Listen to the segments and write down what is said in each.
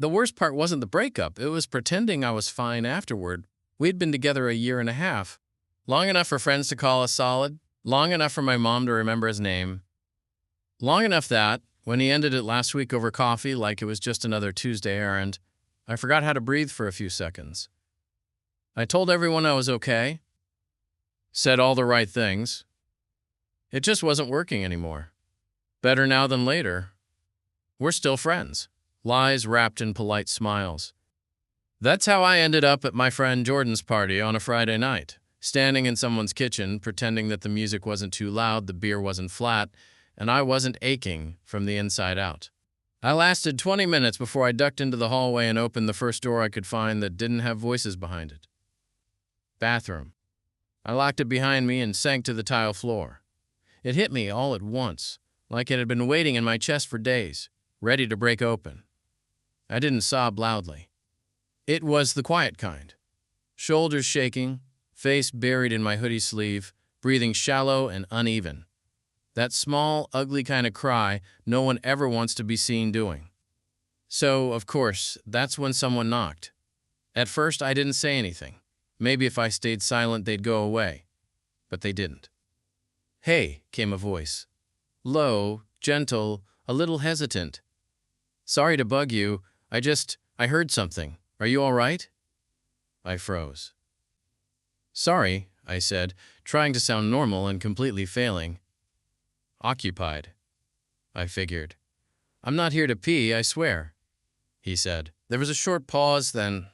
The worst part wasn't the breakup, it was pretending I was fine afterward. We'd been together a year and a half. Long enough for friends to call us solid, long enough for my mom to remember his name. Long enough that, when he ended it last week over coffee like it was just another Tuesday errand, I forgot how to breathe for a few seconds. I told everyone I was okay, said all the right things. It just wasn't working anymore. Better now than later. We're still friends. Lies wrapped in polite smiles. That's how I ended up at my friend Jordan's party on a Friday night, standing in someone's kitchen, pretending that the music wasn't too loud, the beer wasn't flat, and I wasn't aching from the inside out. I lasted 20 minutes before I ducked into the hallway and opened the first door I could find that didn't have voices behind it. Bathroom. I locked it behind me and sank to the tile floor. It hit me all at once, like it had been waiting in my chest for days, ready to break open. I didn't sob loudly. It was the quiet kind. Shoulders shaking, face buried in my hoodie sleeve, breathing shallow and uneven. That small, ugly kind of cry no one ever wants to be seen doing. So, of course, that's when someone knocked. At first, I didn't say anything. Maybe if I stayed silent, they'd go away. But they didn't. "Hey," came a voice. Low, gentle, a little hesitant. "Sorry to bug you. I heard something. Are you all right?" I froze. "Sorry," I said, trying to sound normal and completely failing. "Occupied," I figured. "I'm not here to pee, I swear," he said. There was a short pause, then,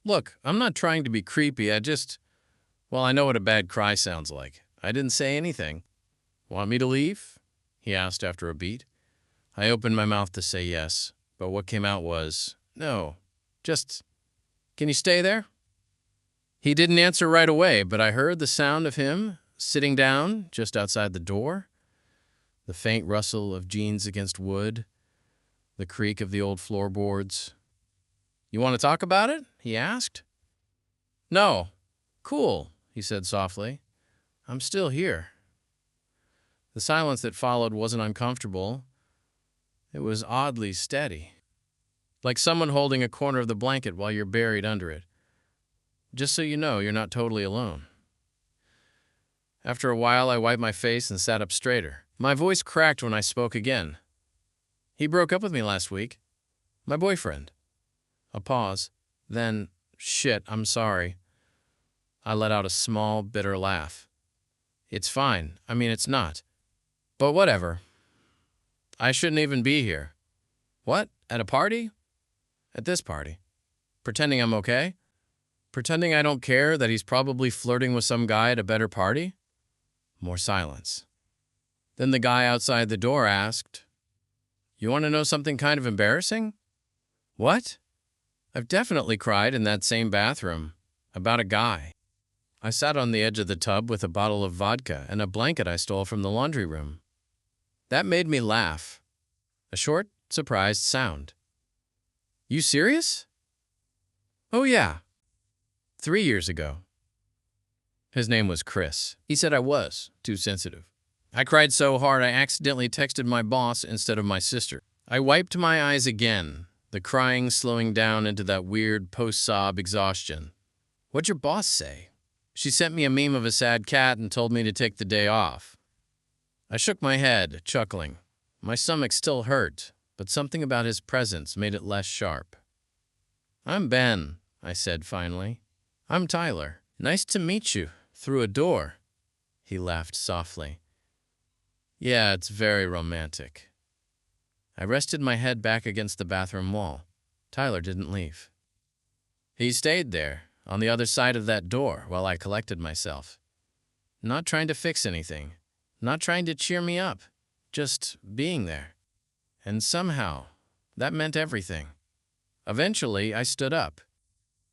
"Look, I'm not trying to be creepy, I know what a bad cry sounds like. I didn't say anything." "Want me to leave?" he asked after a beat. I opened my mouth to say yes, but what came out was, "No, can you stay there?" He didn't answer right away, but I heard the sound of him sitting down just outside the door, the faint rustle of jeans against wood, the creak of the old floorboards. "You want to talk about it?" he asked. "No." "Cool," he said softly. "I'm still here." The silence that followed wasn't uncomfortable. It was oddly steady, like someone holding a corner of the blanket while you're buried under it. Just so you know, you're not totally alone. After a while, I wiped my face and sat up straighter. My voice cracked when I spoke again. "He broke up with me last week. My boyfriend." A pause. Then, "Shit, I'm sorry." I let out a small, bitter laugh. "It's fine. It's not. But whatever. I shouldn't even be here." "What? At a party?" "At this party. Pretending I'm okay? Pretending I don't care that he's probably flirting with some guy at a better party?" More silence. Then the guy outside the door asked, "You want to know something kind of embarrassing?" "What?" "I've definitely cried in that same bathroom. About a guy." I sat on the edge of the tub with a bottle of vodka and a blanket I stole from the laundry room. That made me laugh. A short, surprised sound. "You serious?" "Oh yeah. 3 years ago." His name was Chris. He said I was too sensitive. I cried so hard I accidentally texted my boss instead of my sister. I wiped my eyes again, the crying slowing down into that weird post-sob exhaustion. "What'd your boss say?" "She sent me a meme of a sad cat and told me to take the day off." I shook my head, chuckling. My stomach still hurt, but something about his presence made it less sharp. "I'm Ben," I said finally. "I'm Tyler. Nice to meet you. Through a door." He laughed softly. "Yeah, it's very romantic." I rested my head back against the bathroom wall. Tyler didn't leave. He stayed there, on the other side of that door, while I collected myself. Not trying to fix anything. Not trying to cheer me up. Just being there. And somehow, that meant everything. Eventually, I stood up.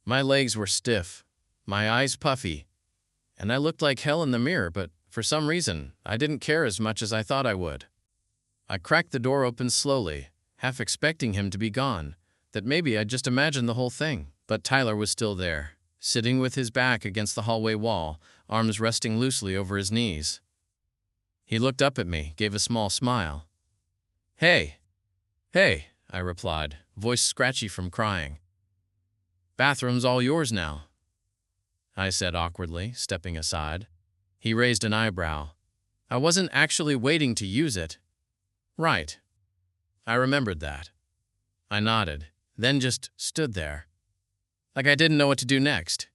My legs were stiff, my eyes puffy, and I looked like hell in the mirror, but for some reason, I didn't care as much as I thought I would. I cracked the door open slowly, half expecting him to be gone, that maybe I'd just imagined the whole thing. But Tyler was still there, sitting with his back against the hallway wall, arms resting loosely over his knees. He looked up at me, gave a small smile. Hey, I replied, voice scratchy from crying. Bathroom's all yours now, I said awkwardly, stepping aside. He raised an eyebrow. I wasn't actually waiting to use it. Right. I remembered that. I nodded, then just stood there, like I didn't know what to do next.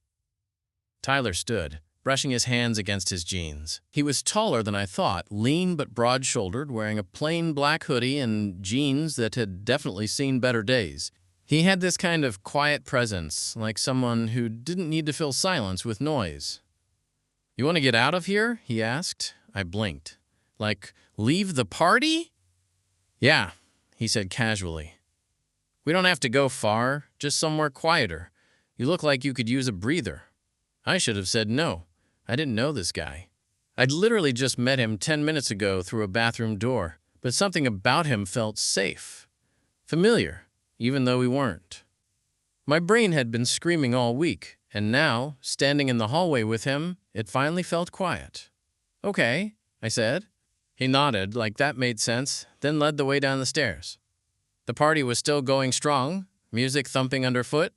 Tyler stood, brushing his hands against his jeans. He was taller than I thought, lean but broad-shouldered, wearing a plain black hoodie and jeans that had definitely seen better days. He had this kind of quiet presence, like someone who didn't need to fill silence with noise. You want to get out of here? He asked. I blinked. Like, leave the party? Yeah, he said casually. We don't have to go far, just somewhere quieter. You look like you could use a breather. I should have said no. I didn't know this guy. I'd literally just met him 10 minutes ago through a bathroom door, but something about him felt safe, familiar, even though we weren't. My brain had been screaming all week, and now, standing in the hallway with him, it finally felt quiet. Okay, I said. He nodded, like that made sense, then led the way down the stairs. The party was still going strong, music thumping underfoot,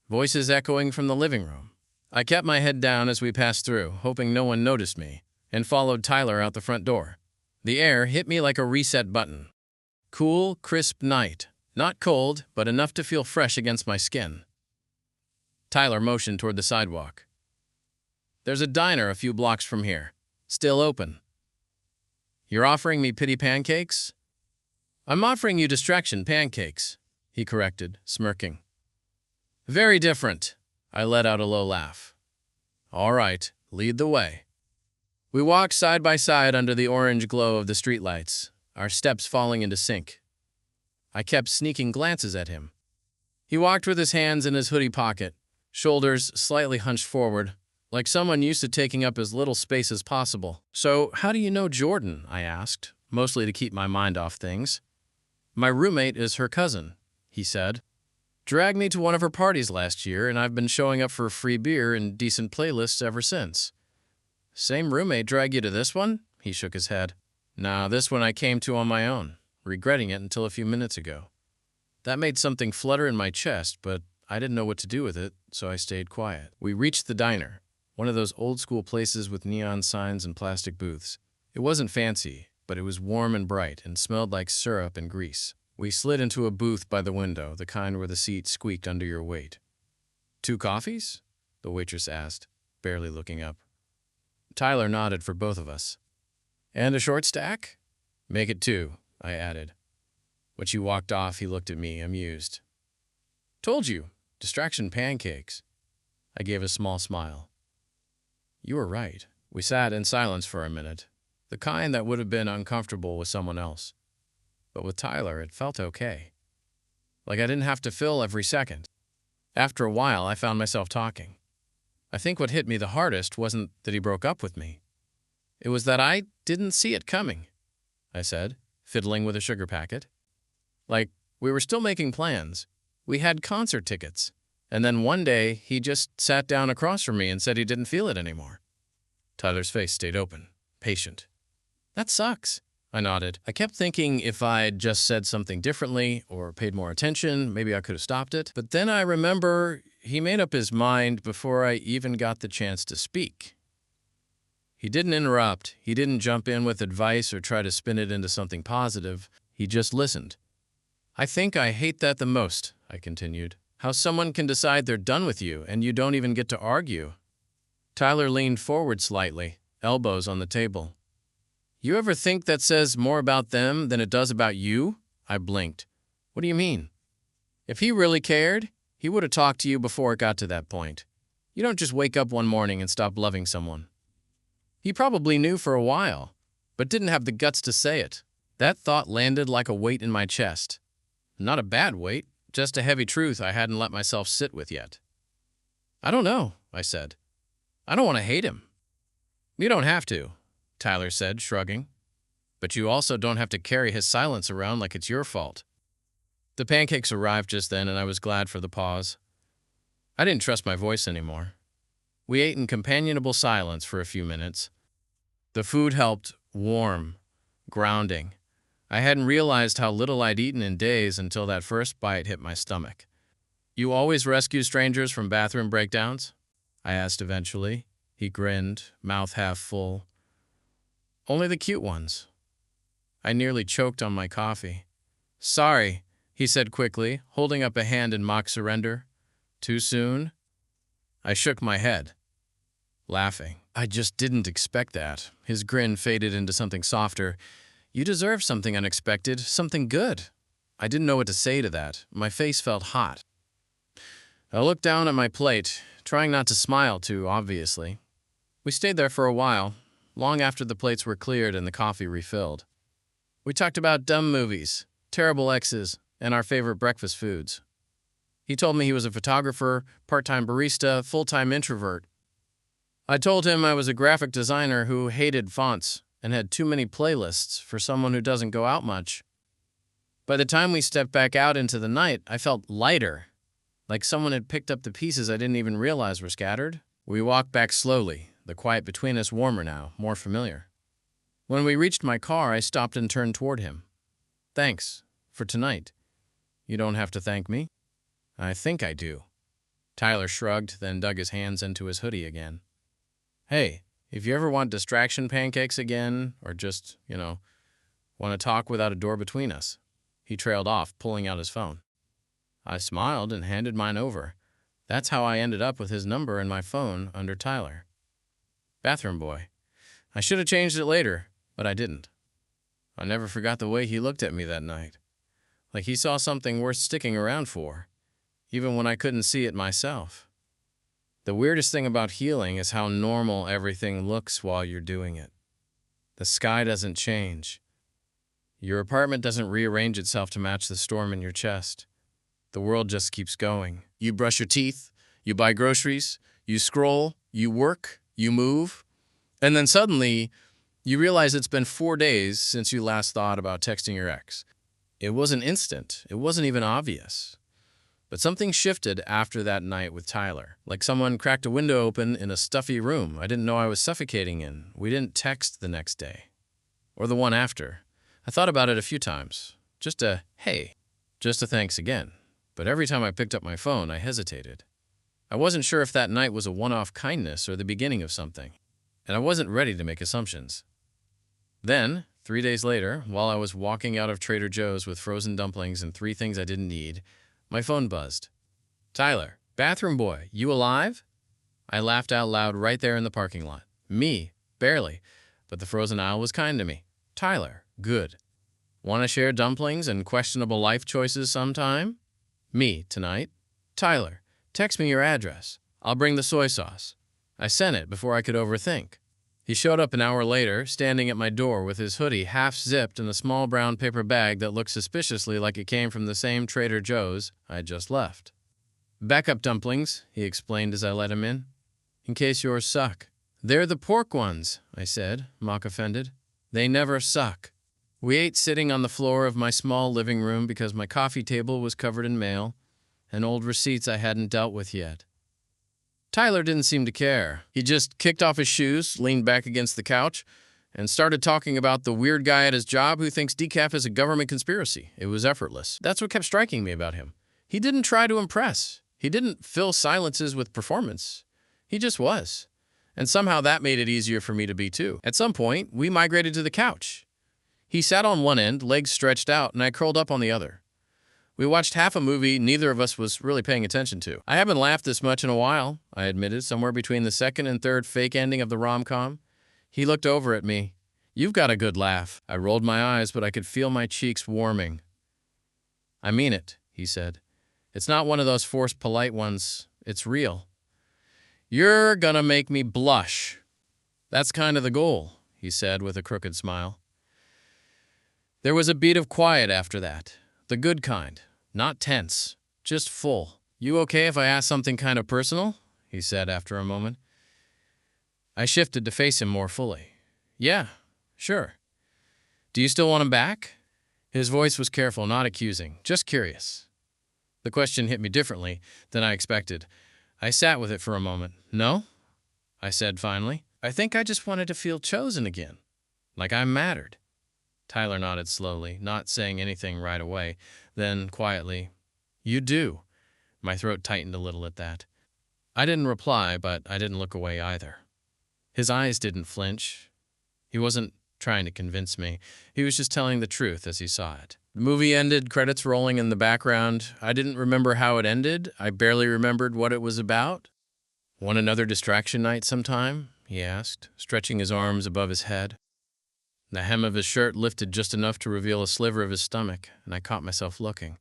voices echoing from the living room. I kept my head down as we passed through, hoping no one noticed me, and followed Tyler out the front door. The air hit me like a reset button. Cool, crisp night. Not cold, but enough to feel fresh against my skin. Tyler motioned toward the sidewalk. There's a diner a few blocks from here. Still open. You're offering me pity pancakes? I'm offering you distraction pancakes, he corrected, smirking. Very different. I let out a low laugh. All right, lead the way. We walked side by side under the orange glow of the streetlights, our steps falling into sync. I kept sneaking glances at him. He walked with his hands in his hoodie pocket, shoulders slightly hunched forward, like someone used to taking up as little space as possible. So, how do you know Jordan? I asked, mostly to keep my mind off things. My roommate is her cousin, he said. Dragged me to one of her parties last year, and I've been showing up for free beer and decent playlists ever since. Same roommate drag you to this one? He shook his head. Nah, this one I came to on my own, regretting it until a few minutes ago. That made something flutter in my chest, but I didn't know what to do with it, so I stayed quiet. We reached the diner, one of those old-school places with neon signs and plastic booths. It wasn't fancy, but it was warm and bright and smelled like syrup and grease. We slid into a booth by the window, the kind where the seat squeaked under your weight. 2 coffees? The waitress asked, barely looking up. Tyler nodded for both of us. And a short stack? Make it 2, I added. When she walked off, he looked at me, amused. Told you, distraction pancakes. I gave a small smile. You were right. We sat in silence for a minute, the kind that would have been uncomfortable with someone else. But with Tyler, it felt okay. Like I didn't have to fill every second. After a while, I found myself talking. I think what hit me the hardest wasn't that he broke up with me. It was that I didn't see it coming, I said, fiddling with a sugar packet. Like, we were still making plans. We had concert tickets. And then one day, he just sat down across from me and said he didn't feel it anymore. Tyler's face stayed open, patient. That sucks. I nodded. I kept thinking if I'd just said something differently or paid more attention, maybe I could have stopped it. But then I remember he made up his mind before I even got the chance to speak. He didn't interrupt. He didn't jump in with advice or try to spin it into something positive. He just listened. I think I hate that the most, I continued. How someone can decide they're done with you and you don't even get to argue. Tyler leaned forward slightly, elbows on the table. You ever think that says more about them than it does about you? I blinked. What do you mean? If he really cared, he would have talked to you before it got to that point. You don't just wake up one morning and stop loving someone. He probably knew for a while, but didn't have the guts to say it. That thought landed like a weight in my chest. Not a bad weight, just a heavy truth I hadn't let myself sit with yet. I don't know, I said. I don't want to hate him. You don't have to, Tyler said, shrugging. But you also don't have to carry his silence around like it's your fault. The pancakes arrived just then, and I was glad for the pause. I didn't trust my voice anymore. We ate in companionable silence for a few minutes. The food helped, warm, grounding. I hadn't realized how little I'd eaten in days until that first bite hit my stomach. "You always rescue strangers from bathroom breakdowns?" I asked eventually. He grinned, mouth half full. "Only the cute ones." I nearly choked on my coffee. "Sorry," he said quickly, holding up a hand in mock surrender. "Too soon?" I shook my head, laughing. "I just didn't expect that." His grin faded into something softer. "You deserve something unexpected, something good." I didn't know what to say to that. My face felt hot. I looked down at my plate, trying not to smile too obviously. We stayed there for a while, long after the plates were cleared and the coffee refilled. We talked about dumb movies, terrible exes, and our favorite breakfast foods. He told me he was a photographer, part-time barista, full-time introvert. I told him I was a graphic designer who hated fonts and had too many playlists for someone who doesn't go out much. By the time we stepped back out into the night, I felt lighter, like someone had picked up the pieces I didn't even realize were scattered. We walked back slowly, the quiet between us warmer now, more familiar. When we reached my car, I stopped and turned toward him. "Thanks for tonight." "You don't have to thank me." "I think I do." Tyler shrugged, then dug his hands into his hoodie again. "Hey, if you ever want distraction pancakes again, or just, want to talk without a door between us." He trailed off, pulling out his phone. I smiled and handed mine over. That's how I ended up with his number and my phone under Tyler. Bathroom boy. I should have changed it later, but I didn't. I never forgot the way he looked at me that night. Like he saw something worth sticking around for, even when I couldn't see it myself. The weirdest thing about healing is how normal everything looks while you're doing it. The sky doesn't change. Your apartment doesn't rearrange itself to match the storm in your chest. The world just keeps going. You brush your teeth, you buy groceries, you scroll, you work, you move, and then suddenly you realize it's been 4 days since you last thought about texting your ex. It wasn't instant. It wasn't even obvious. But something shifted after that night with Tyler. Like someone cracked a window open in a stuffy room I didn't know I was suffocating in. We didn't text the next day. Or the one after. I thought about it a few times. Just a hey. Just a thanks again. But every time I picked up my phone, I hesitated. I wasn't sure if that night was a one-off kindness or the beginning of something. And I wasn't ready to make assumptions. Then, 3 days later, while I was walking out of Trader Joe's with frozen dumplings and 3 things I didn't need, my phone buzzed. "Tyler, bathroom boy, you alive?" I laughed out loud right there in the parking lot. Me, barely, but the frozen aisle was kind to me. "Tyler, good. Want to share dumplings and questionable life choices sometime?" Me, tonight. "Tyler, text me your address. I'll bring the soy sauce." I sent it before I could overthink. He showed up an hour later, standing at my door with his hoodie half-zipped in a small brown paper bag that looked suspiciously like it came from the same Trader Joe's I had just left. "Backup dumplings," he explained as I let him in. "In case yours suck." "They're the pork ones," I said, mock-offended. "They never suck." We ate sitting on the floor of my small living room because my coffee table was covered in mail and old receipts I hadn't dealt with yet. Tyler didn't seem to care. He just kicked off his shoes, leaned back against the couch, and started talking about the weird guy at his job who thinks decaf is a government conspiracy. It was effortless. That's what kept striking me about him. He didn't try to impress. He didn't fill silences with performance. He just was. And somehow that made it easier for me to be too. At some point, we migrated to the couch. He sat on one end, legs stretched out, and I curled up on the other. We watched half a movie neither of us was really paying attention to. I haven't laughed this much in a while, I admitted, somewhere between the second and third fake ending of the rom-com. He looked over at me. "You've got a good laugh." I rolled my eyes, but I could feel my cheeks warming. "I mean it," he said. "It's not one of those forced polite ones. It's real." "You're gonna make me blush." "That's kind of the goal," he said with a crooked smile. There was a beat of quiet after that. The good kind. Not tense. Just full. "You okay if I ask something kind of personal?" he said after a moment. I shifted to face him more fully. "Yeah, sure. Do you still want him back?" His voice was careful, not accusing, just curious. The question hit me differently than I expected. I sat with it for a moment. "No?" I said finally. "I think I just wanted to feel chosen again. Like I mattered." Tyler nodded slowly, not saying anything right away. Then, quietly, "You do." My throat tightened a little at that. I didn't reply, but I didn't look away either. His eyes didn't flinch. He wasn't trying to convince me. He was just telling the truth as he saw it. The movie ended, credits rolling in the background. I didn't remember how it ended. I barely remembered what it was about. "Want another distraction night sometime?" he asked, stretching his arms above his head. The hem of his shirt lifted just enough to reveal a sliver of his stomach, and I caught myself looking.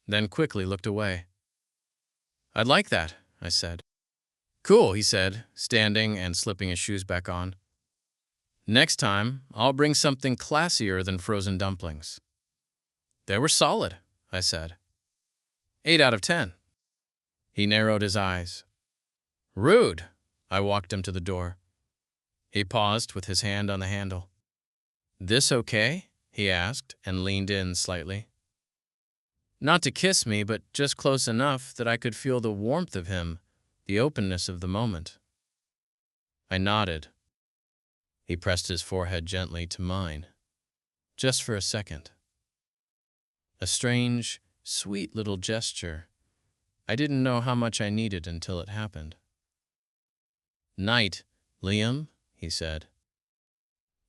Then quickly looked away. "I'd like that," I said. "Cool," he said, standing and slipping his shoes back on. "Next time, I'll bring something classier than frozen dumplings." "They were solid," I said. 8 out of 10. He narrowed his eyes. "Rude." I walked him to the door. He paused with his hand on the handle. "This okay?" he asked and leaned in slightly. Not to kiss me, but just close enough that I could feel the warmth of him, the openness of the moment. I nodded. He pressed his forehead gently to mine, just for a second. A strange, sweet little gesture. I didn't know how much I needed until it happened. "Night, Liam," he said.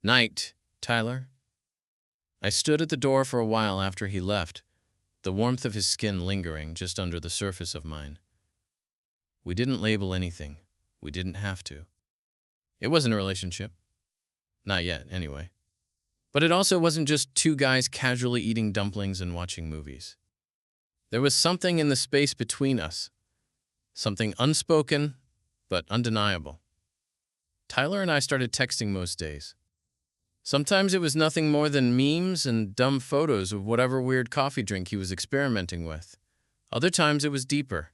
"Night, Tyler." I stood at the door for a while after he left, the warmth of his skin lingering just under the surface of mine. We didn't label anything. We didn't have to. It wasn't a relationship. Not yet, anyway. But it also wasn't just two guys casually eating dumplings and watching movies. There was something in the space between us. Something unspoken, but undeniable. Tyler and I started texting most days. Sometimes it was nothing more than memes and dumb photos of whatever weird coffee drink he was experimenting with. Other times it was deeper.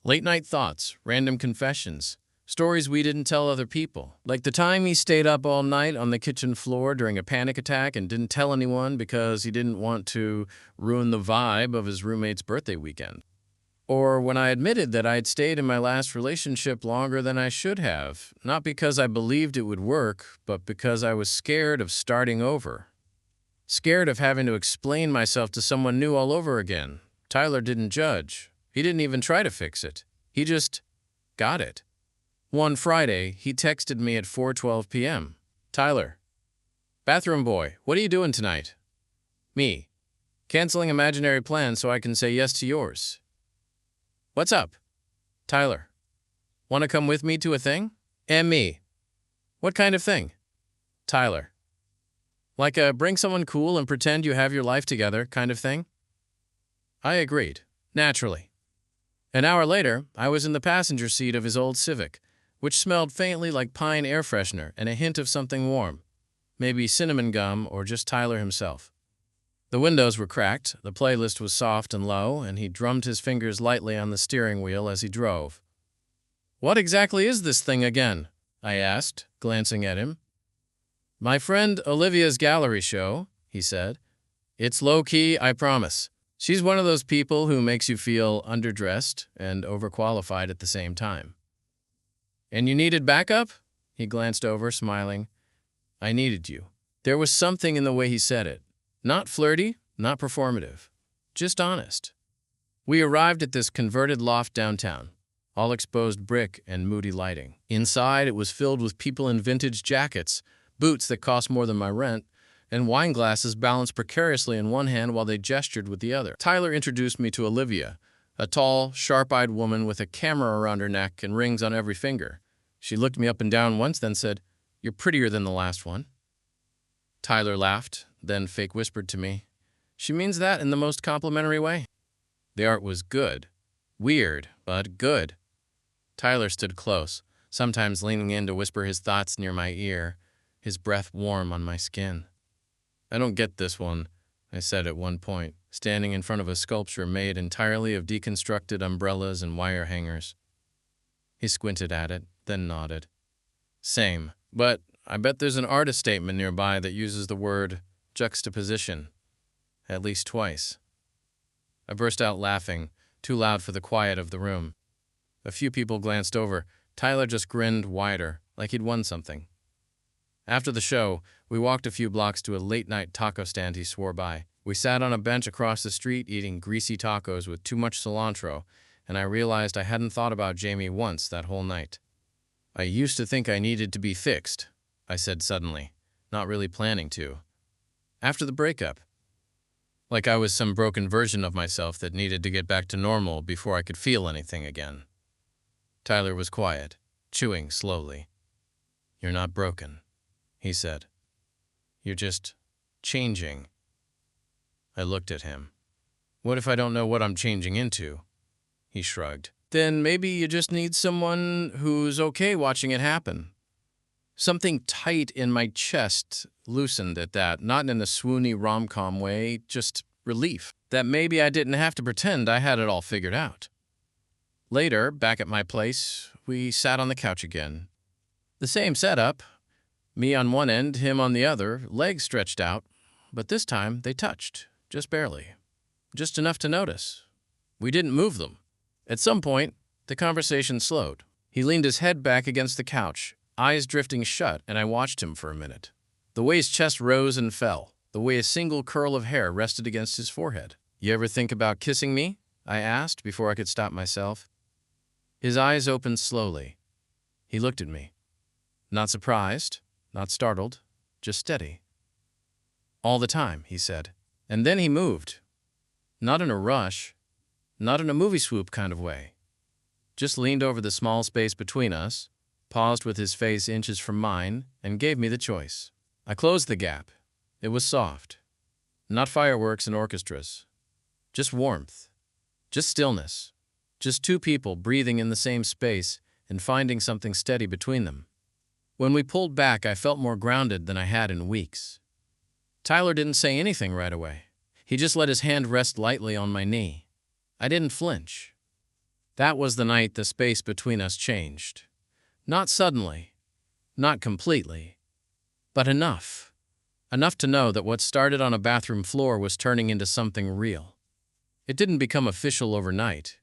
Late-night thoughts, random confessions, stories we didn't tell other people. Like the time he stayed up all night on the kitchen floor during a panic attack and didn't tell anyone because he didn't want to ruin the vibe of his roommate's birthday weekend. Or when I admitted that I had stayed in my last relationship longer than I should have, not because I believed it would work, but because I was scared of starting over. Scared of having to explain myself to someone new all over again. Tyler didn't judge. He didn't even try to fix it. He just got it. One Friday, he texted me at 4:12 p.m. "Tyler, bathroom boy, what are you doing tonight?" Me, canceling imaginary plans so I can say yes to yours. "What's up?" Tyler, "Want to come with me to a thing?" And me, "What kind of thing?" Tyler, "Like a bring someone cool and pretend you have your life together kind of thing?" I agreed, naturally. An hour later, I was in the passenger seat of his old Civic, which smelled faintly like pine air freshener and a hint of something warm, maybe cinnamon gum or just Tyler himself. The windows were cracked, the playlist was soft and low, and he drummed his fingers lightly on the steering wheel as he drove. "What exactly is this thing again?" I asked, glancing at him. "My friend Olivia's gallery show," he said. "It's low-key, I promise. She's one of those people who makes you feel underdressed and overqualified at the same time." "And you needed backup?" He glanced over, smiling. "I needed you." There was something in the way he said it. Not flirty, not performative, just honest. We arrived at this converted loft downtown, all exposed brick and moody lighting. Inside, it was filled with people in vintage jackets, boots that cost more than my rent, and wine glasses balanced precariously in one hand while they gestured with the other. Tyler introduced me to Olivia, a tall, sharp-eyed woman with a camera around her neck and rings on every finger. She looked me up and down once, then said, "You're prettier than the last one." Tyler laughed, then fake whispered to me, "She means that in the most complimentary way." The art was good. Weird, but good. Tyler stood close, sometimes leaning in to whisper his thoughts near my ear, his breath warm on my skin. "I don't get this one," I said at one point, standing in front of a sculpture made entirely of deconstructed umbrellas and wire hangers. He squinted at it, then nodded. "Same, but I bet there's an artist statement nearby that uses the word juxtaposition at least twice." I burst out laughing, too loud for the quiet of the room. A few people glanced over. Tyler just grinned wider, like he'd won something. After the show, we walked a few blocks to a late-night taco stand he swore by. We sat on a bench across the street eating greasy tacos with too much cilantro, and I realized I hadn't thought about Jamie once that whole night. "I used to think I needed to be fixed," I said suddenly, not really planning to. "After the breakup. Like I was some broken version of myself that needed to get back to normal before I could feel anything again." Tyler was quiet, chewing slowly. "You're not broken," he said. "You're just changing." I looked at him. "What if I don't know what I'm changing into?" He shrugged. "Then maybe you just need someone who's okay watching it happen." Something tight in my chest loosened at that, not in a swoony rom-com way, just relief. That maybe I didn't have to pretend I had it all figured out. Later, back at my place, we sat on the couch again. The same setup. Me on one end, him on the other, legs stretched out, but this time they touched, just barely. Just enough to notice. We didn't move them. At some point, the conversation slowed. He leaned his head back against the couch, eyes drifting shut, and I watched him for a minute. The way his chest rose and fell, the way a single curl of hair rested against his forehead. "You ever think about kissing me?" I asked before I could stop myself. His eyes opened slowly. He looked at me. Not surprised, not startled, just steady. "All the time," he said. And then he moved. Not in a rush, not in a movie swoop kind of way. Just leaned over the small space between us, paused with his face inches from mine, and gave me the choice. I closed the gap. It was soft. Not fireworks and orchestras. Just warmth. Just stillness. Just two people breathing in the same space and finding something steady between them. When we pulled back, I felt more grounded than I had in weeks. Tyler didn't say anything right away. He just let his hand rest lightly on my knee. I didn't flinch. That was the night the space between us changed. Not suddenly, not completely, but enough. Enough to know that what started on a bathroom floor was turning into something real. It didn't become official overnight.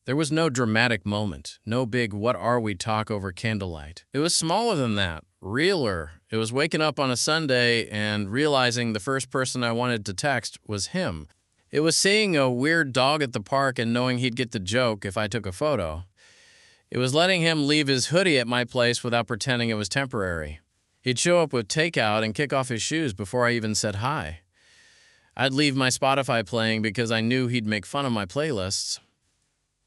There was no dramatic moment, no big "what are we" talk over candlelight. It was smaller than that, realer. It was waking up on a Sunday and realizing the first person I wanted to text was him. It was seeing a weird dog at the park and knowing he'd get the joke if I took a photo. It was letting him leave his hoodie at my place without pretending it was temporary. He'd show up with takeout and kick off his shoes before I even said hi. I'd leave my Spotify playing because I knew he'd make fun of my playlists.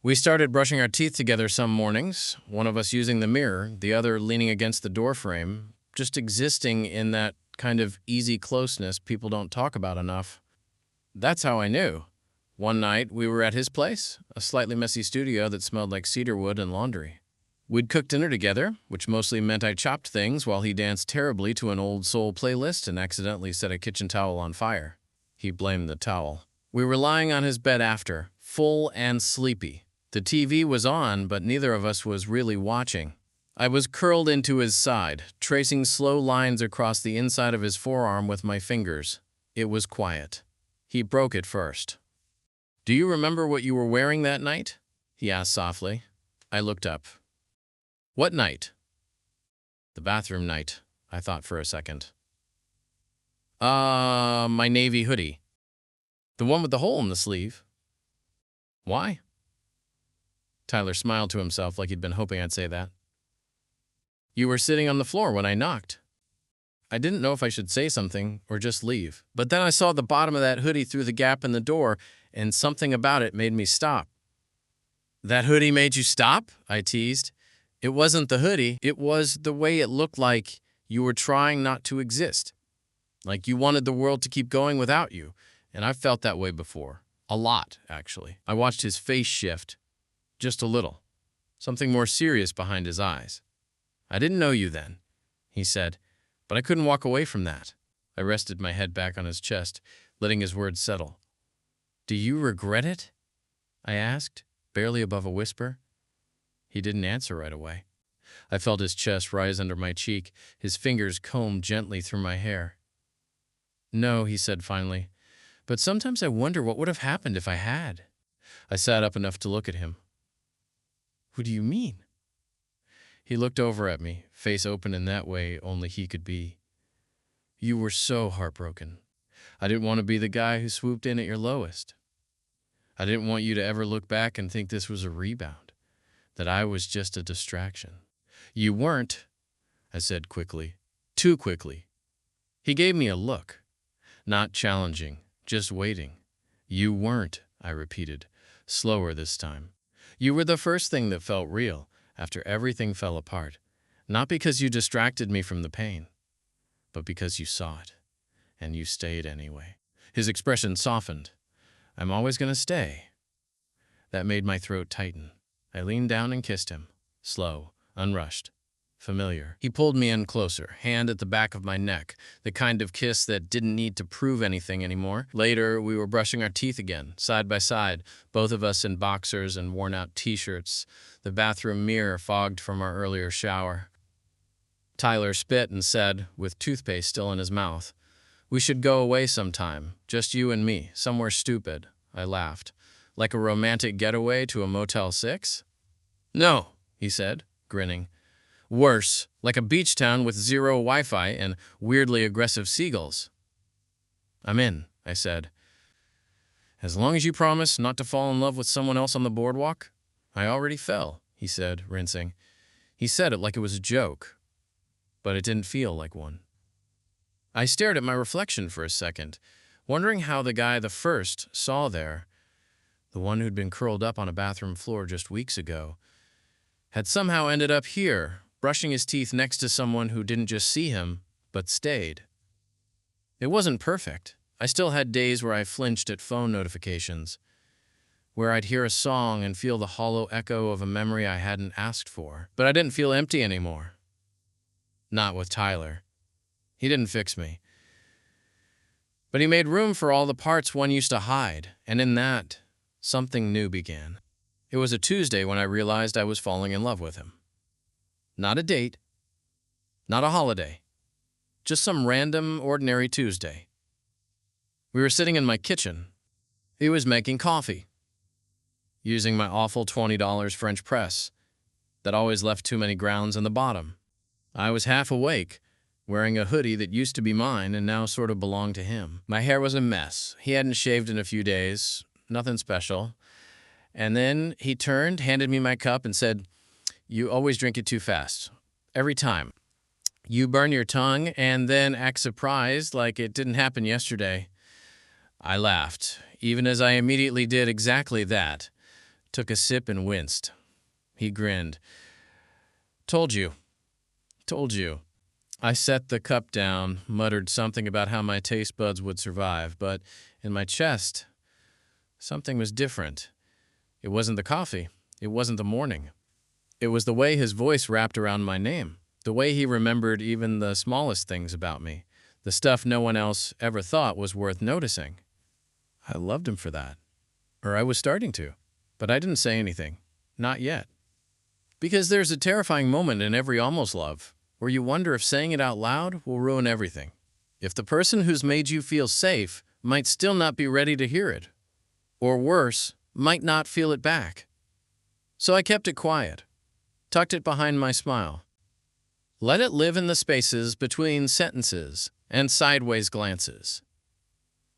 We started brushing our teeth together some mornings, one of us using the mirror, the other leaning against the doorframe, just existing in that kind of easy closeness people don't talk about enough. That's how I knew. One night, we were at his place, a slightly messy studio that smelled like cedarwood and laundry. We'd cooked dinner together, which mostly meant I chopped things while he danced terribly to an old soul playlist and accidentally set a kitchen towel on fire. He blamed the towel. We were lying on his bed after, full and sleepy. The TV was on, but neither of us was really watching. I was curled into his side, tracing slow lines across the inside of his forearm with my fingers. It was quiet. He broke it first. "Do you remember what you were wearing that night?" he asked softly. I looked up. "What night?" "The bathroom night," I thought for a second. My navy hoodie. The one with the hole in the sleeve." "Why?" Tyler smiled to himself like he'd been hoping I'd say that. "You were sitting on the floor when I knocked." I didn't know if I should say something or just leave. But then I saw the bottom of that hoodie through the gap in the door, and something about it made me stop. "That hoodie made you stop?" I teased. "It wasn't the hoodie. It was the way it looked like you were trying not to exist. Like you wanted the world to keep going without you. And I've felt that way before. A lot, actually." I watched his face shift. Just a little. Something more serious behind his eyes. "I didn't know you then," he said, but I couldn't walk away from that. I rested my head back on his chest, letting his words settle. "Do you regret it?" I asked, barely above a whisper. He didn't answer right away. I felt his chest rise under my cheek, his fingers combed gently through my hair. "No," he said finally, "but sometimes I wonder what would have happened if I had." I sat up enough to look at him. "Who do you mean?" He looked over at me, face open in that way only he could be. You were so heartbroken. I didn't want to be the guy who swooped in at your lowest. I didn't want you to ever look back and think this was a rebound, that I was just a distraction. You weren't, I said quickly, too quickly. He gave me a look, not challenging, just waiting. You weren't, I repeated, slower this time. You were the first thing that felt real after everything fell apart, not because you distracted me from the pain, but because you saw it, and you stayed anyway. His expression softened. I'm always going to stay. That made my throat tighten. I leaned down and kissed him, slow, unrushed, familiar. He pulled me in closer, hand at the back of my neck, the kind of kiss that didn't need to prove anything anymore. Later, we were brushing our teeth again, side by side, both of us in boxers and worn-out t-shirts, the bathroom mirror fogged from our earlier shower. Tyler spit and said, with toothpaste still in his mouth, "We should go away sometime, just you and me, somewhere stupid." I laughed. Like a romantic getaway to a Motel 6? No, he said, grinning. Worse, like a beach town with zero Wi-Fi and weirdly aggressive seagulls. I'm in, I said. As long as you promise not to fall in love with someone else on the boardwalk. I already fell, he said, rinsing. He said it like it was a joke, but it didn't feel like one. I stared at my reflection for a second, wondering how the guy the first saw there, the one who'd been curled up on a bathroom floor just weeks ago, had somehow ended up here, brushing his teeth next to someone who didn't just see him, but stayed. It wasn't perfect. I still had days where I flinched at phone notifications, where I'd hear a song and feel the hollow echo of a memory I hadn't asked for. But I didn't feel empty anymore. Not with Tyler. He didn't fix me. But he made room for all the parts one used to hide, and in that, something new began. It was a Tuesday when I realized I was falling in love with him. Not a date, not a holiday, just some random, ordinary Tuesday. We were sitting in my kitchen. He was making coffee, using my awful $20 French press that always left too many grounds in the bottom. I was half awake, wearing a hoodie that used to be mine and now sort of belonged to him. My hair was a mess. He hadn't shaved in a few days, nothing special. And then he turned, handed me my cup, and said, "You always drink it too fast. Every time. You burn your tongue and then act surprised like it didn't happen yesterday." I laughed, even as I immediately did exactly that. Took a sip and winced. He grinned. Told you. I set the cup down, muttered something about how my taste buds would survive, but in my chest, something was different. It wasn't the coffee. It wasn't the morning. It was the way his voice wrapped around my name, the way he remembered even the smallest things about me, the stuff no one else ever thought was worth noticing. I loved him for that. Or I was starting to. But I didn't say anything. Not yet. Because there's a terrifying moment in every almost love, where you wonder if saying it out loud will ruin everything. If the person who's made you feel safe might still not be ready to hear it. Or worse, might not feel it back. So I kept it quiet, tucked it behind my smile. Let it live in the spaces between sentences and sideways glances.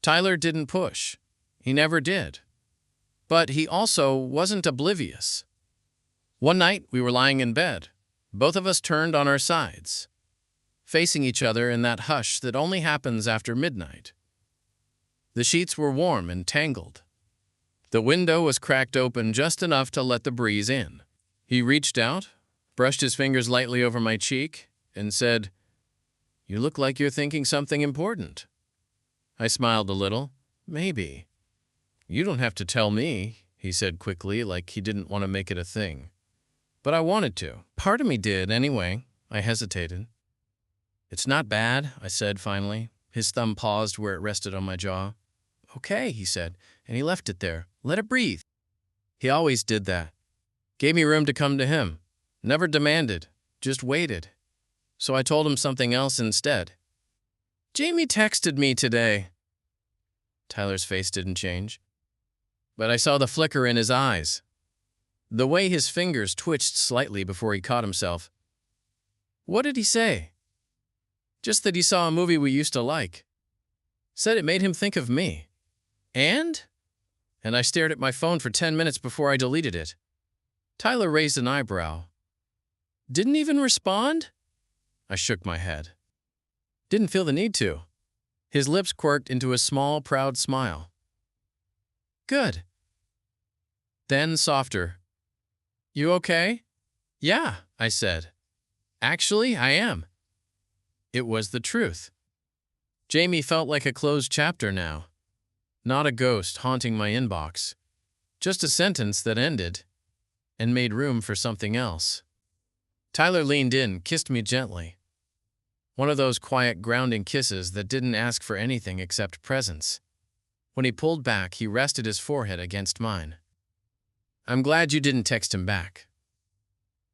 Tyler didn't push. He never did. But he also wasn't oblivious. One night, we were lying in bed. Both of us turned on our sides, facing each other in that hush that only happens after midnight. The sheets were warm and tangled. The window was cracked open just enough to let the breeze in. He reached out, brushed his fingers lightly over my cheek, and said, "You look like you're thinking something important." I smiled a little. "Maybe." "You don't have to tell me," he said quickly, like he didn't want to make it a thing. But I wanted to. Part of me did, anyway. I hesitated. "It's not bad," I said finally. His thumb paused where it rested on my jaw. "Okay," he said, and he left it there. Let it breathe. He always did that. Gave me room to come to him. Never demanded, just waited. So I told him something else instead. "Jamie texted me today." Tyler's face didn't change, but I saw the flicker in his eyes. The way his fingers twitched slightly before he caught himself. What did he say? Just that he saw a movie we used to like. Said it made him think of me. And? And I stared at my phone for 10 minutes before I deleted it. Tyler raised an eyebrow. Didn't even respond? I shook my head. Didn't feel the need to. His lips quirked into a small, proud smile. Good. Then softer. You okay? Yeah, I said. Actually, I am. It was the truth. Jamie felt like a closed chapter now. Not a ghost haunting my inbox. Just a sentence that ended and made room for something else. Tyler leaned in, kissed me gently. One of those quiet, grounding kisses that didn't ask for anything except presence. When he pulled back, he rested his forehead against mine. I'm glad you didn't text him back.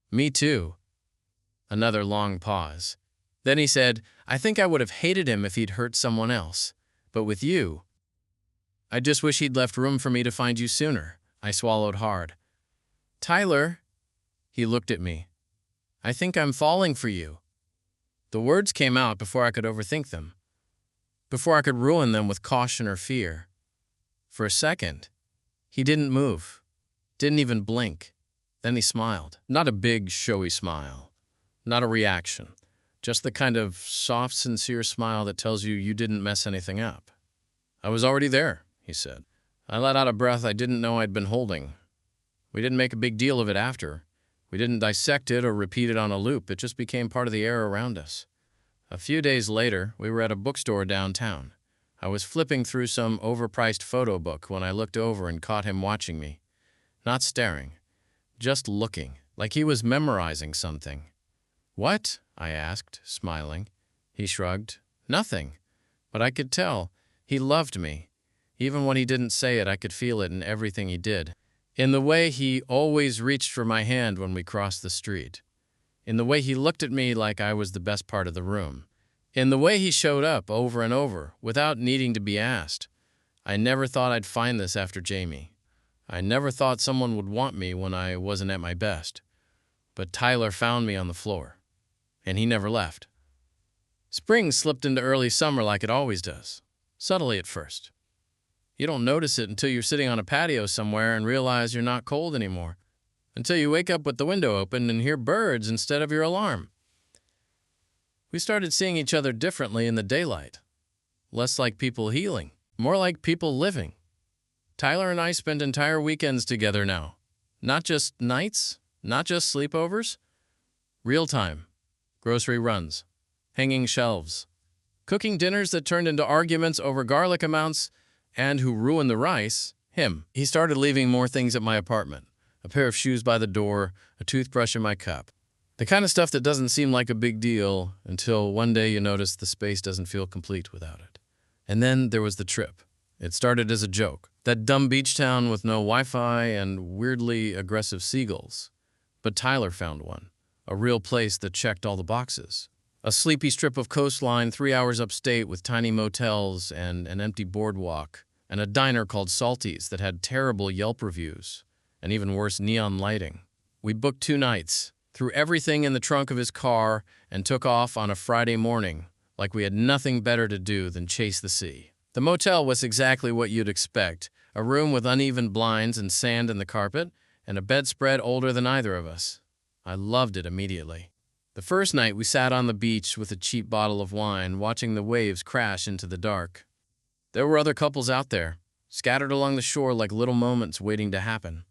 Me too. Another long pause. Then he said, I think I would have hated him if he'd hurt someone else. But with you, I just wish he'd left room for me to find you sooner. I swallowed hard. Tyler, he looked at me. I think I'm falling for you. The words came out before I could overthink them, before I could ruin them with caution or fear. For a second, he didn't move, didn't even blink. Then he smiled. Not a big, showy smile, not a reaction, just the kind of soft, sincere smile that tells you didn't mess anything up. I was already there, he said. I let out a breath I didn't know I'd been holding. We didn't make a big deal of it after. We didn't dissect it or repeat it on a loop. It just became part of the air around us. A few days later, we were at a bookstore downtown. I was flipping through some overpriced photo book when I looked over and caught him watching me. Not staring, just looking, like he was memorizing something. What? I asked, smiling. He shrugged. Nothing. But I could tell. He loved me. Even when he didn't say it, I could feel it in everything he did. In the way he always reached for my hand when we crossed the street. In the way he looked at me like I was the best part of the room. In the way he showed up over and over, without needing to be asked. I never thought I'd find this after Jamie. I never thought someone would want me when I wasn't at my best. But Tyler found me on the floor. And he never left. Spring slipped into early summer like it always does. Subtly at first. You don't notice it until you're sitting on a patio somewhere and realize you're not cold anymore. Until you wake up with the window open and hear birds instead of your alarm. We started seeing each other differently in the daylight. Less like people healing, more like people living. Tyler and I spend entire weekends together now. Not just nights, not just sleepovers. Real time. Grocery runs. Hanging shelves. Cooking dinners that turned into arguments over garlic amounts. And who ruined the rice? Him. He started leaving more things at my apartment. A pair of shoes by the door, a toothbrush in my cup. The kind of stuff that doesn't seem like a big deal until one day you notice the space doesn't feel complete without it. And then there was the trip. It started as a joke. That dumb beach town with no Wi-Fi and weirdly aggressive seagulls. But Tyler found one. A real place that checked all the boxes. A sleepy strip of coastline 3 hours upstate with tiny motels and an empty boardwalk, and a diner called Salty's that had terrible Yelp reviews, and even worse neon lighting. We booked 2 nights, threw everything in the trunk of his car, and took off on a Friday morning, like we had nothing better to do than chase the sea. The motel was exactly what you'd expect, a room with uneven blinds and sand in the carpet, and a bedspread older than either of us. I loved it immediately. The first night we sat on the beach with a cheap bottle of wine, watching the waves crash into the dark. There were other couples out there, scattered along the shore like little moments waiting to happen.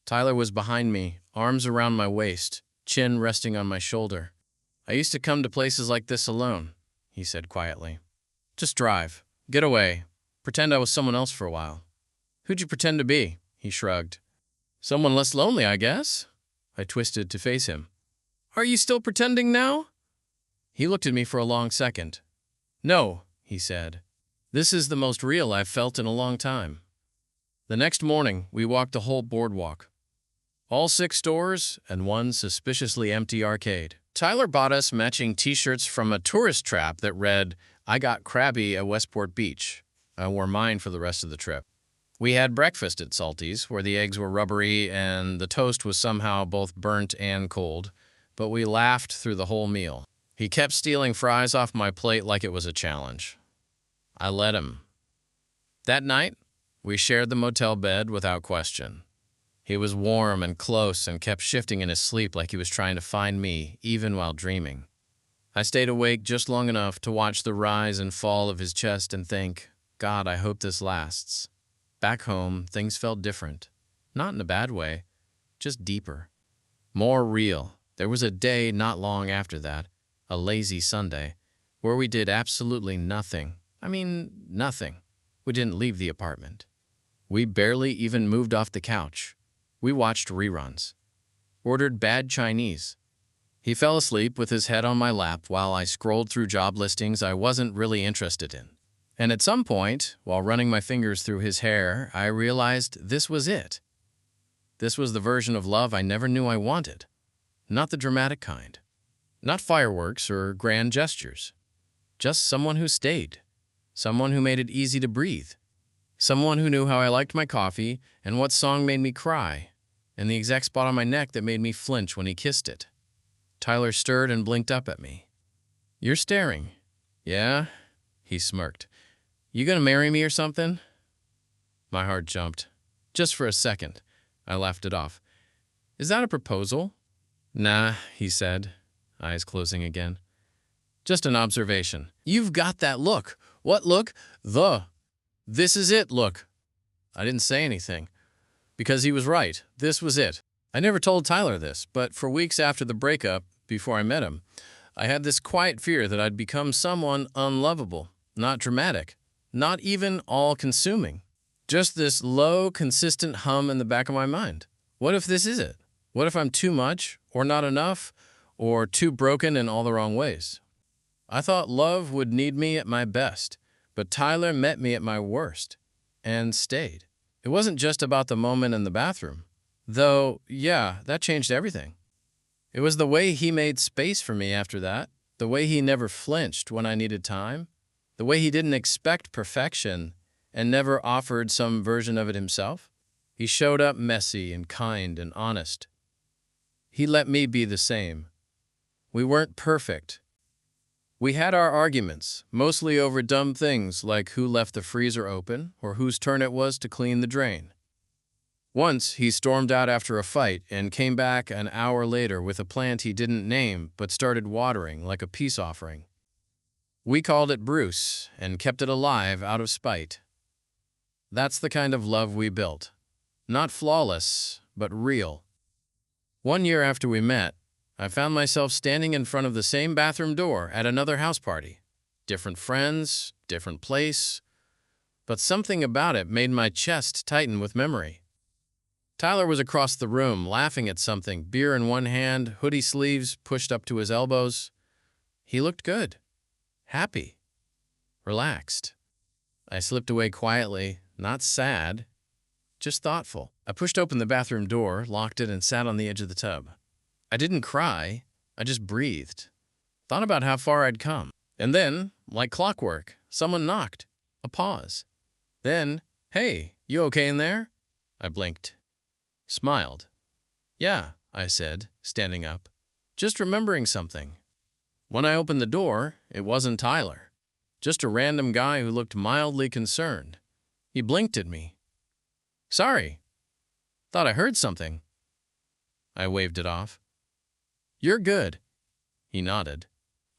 Tyler was behind me, arms around my waist, chin resting on my shoulder. I used to come to places like this alone, he said quietly. Just drive, get away, pretend I was someone else for a while. Who'd you pretend to be? He shrugged. Someone less lonely, I guess. I twisted to face him. Are you still pretending now? He looked at me for a long second. No, he said. This is the most real I've felt in a long time. The next morning, we walked the whole boardwalk. All 6 stores and one suspiciously empty arcade. Tyler bought us matching t-shirts from a tourist trap that read, I got crabby at Westport Beach. I wore mine for the rest of the trip. We had breakfast at Salty's, where the eggs were rubbery and the toast was somehow both burnt and cold. but we laughed through the whole meal. He kept stealing fries off my plate like it was a challenge. I let him. That night, we shared the motel bed without question. He was warm and close and kept shifting in his sleep like he was trying to find me, even while dreaming. I stayed awake just long enough to watch the rise and fall of his chest and think, God, I hope this lasts. Back home, things felt different. Not in a bad way, just deeper. More real. There was a day not long after that, a lazy Sunday, where we did absolutely nothing. I mean, nothing. We didn't leave the apartment. We barely even moved off the couch. We watched reruns. Ordered bad Chinese. He fell asleep with his head on my lap while I scrolled through job listings I wasn't really interested in. And at some point, while running my fingers through his hair, I realized this was it. This was the version of love I never knew I wanted. Not the dramatic kind. Not fireworks or grand gestures. Just someone who stayed. Someone who made it easy to breathe. Someone who knew how I liked my coffee and what song made me cry, and the exact spot on my neck that made me flinch when he kissed it. Tyler stirred and blinked up at me. You're staring. Yeah? He smirked. You gonna marry me or something? My heart jumped. Just for a second. I laughed it off. Is that a proposal? Nah, he said, eyes closing again. Just an observation. You've got that look. What look? This is it look. I didn't say anything. Because he was right. This was it. I never told Tyler this, but for weeks after the breakup, before I met him, I had this quiet fear that I'd become someone unlovable, not dramatic, not even all-consuming. Just this low, consistent hum in the back of my mind. What if this is it? What if I'm too much, or not enough, or too broken in all the wrong ways? I thought love would need me at my best, but Tyler met me at my worst, and stayed. It wasn't just about the moment in the bathroom, though, yeah, that changed everything. It was the way he made space for me after that, the way he never flinched when I needed time, the way he didn't expect perfection and never offered some version of it himself. He showed up messy and kind and honest. He let me be the same. We weren't perfect. We had our arguments, mostly over dumb things like who left the freezer open or whose turn it was to clean the drain. Once, he stormed out after a fight and came back an hour later with a plant he didn't name but started watering like a peace offering. We called it Bruce and kept it alive out of spite. That's the kind of love we built. Not flawless, but real. 1 year after we met, I found myself standing in front of the same bathroom door at another house party. Different friends, different place, but something about it made my chest tighten with memory. Tyler was across the room, laughing at something, beer in one hand, hoodie sleeves pushed up to his elbows. He looked good, happy, relaxed. I slipped away quietly, not sad, just thoughtful. I pushed open the bathroom door, locked it, and sat on the edge of the tub. I didn't cry, I just breathed, thought about how far I'd come. And then, like clockwork, someone knocked. A pause. Then, hey, you okay in there? I blinked. Smiled. Yeah, I said, standing up. Just remembering something. When I opened the door, it wasn't Tyler. Just a random guy who looked mildly concerned. He blinked at me. Sorry. Thought I heard something. I waved it off. You're good. He nodded,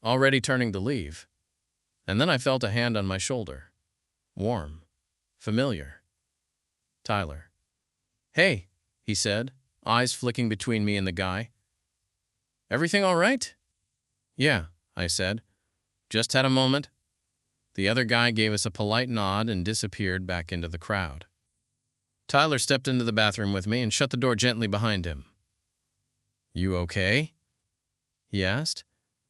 already turning to leave. And then I felt a hand on my shoulder. Warm. Familiar. Tyler. Hey, he said, eyes flicking between me and the guy. Everything all right? Yeah, I said. Just had a moment. The other guy gave us a polite nod and disappeared back into the crowd. Tyler stepped into the bathroom with me and shut the door gently behind him. You okay? He asked,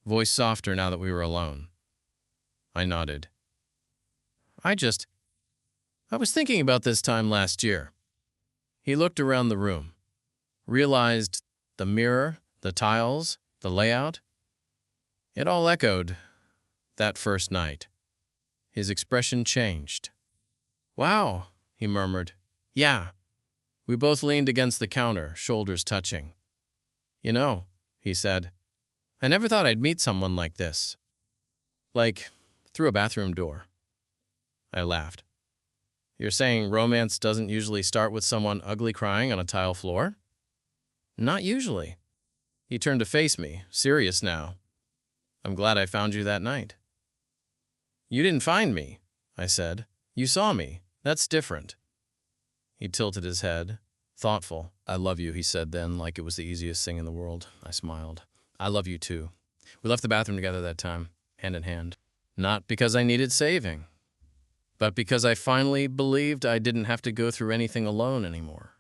voice softer now that we were alone. I nodded. I was thinking about this time last year. He looked around the room, realized the mirror, the tiles, the layout. It all echoed that first night. His expression changed. Wow, he murmured. Yeah. We both leaned against the counter, shoulders touching. You know, he said. I never thought I'd meet someone like this. Like, through a bathroom door. I laughed. You're saying romance doesn't usually start with someone ugly crying on a tile floor? Not usually. He turned to face me, serious now. I'm glad I found you that night. You didn't find me, I said. You saw me. That's different. He tilted his head, thoughtful. I love you, he said then, like it was the easiest thing in the world. I smiled. I love you too. We left the bathroom together that time, hand in hand. Not because I needed saving, but because I finally believed I didn't have to go through anything alone anymore.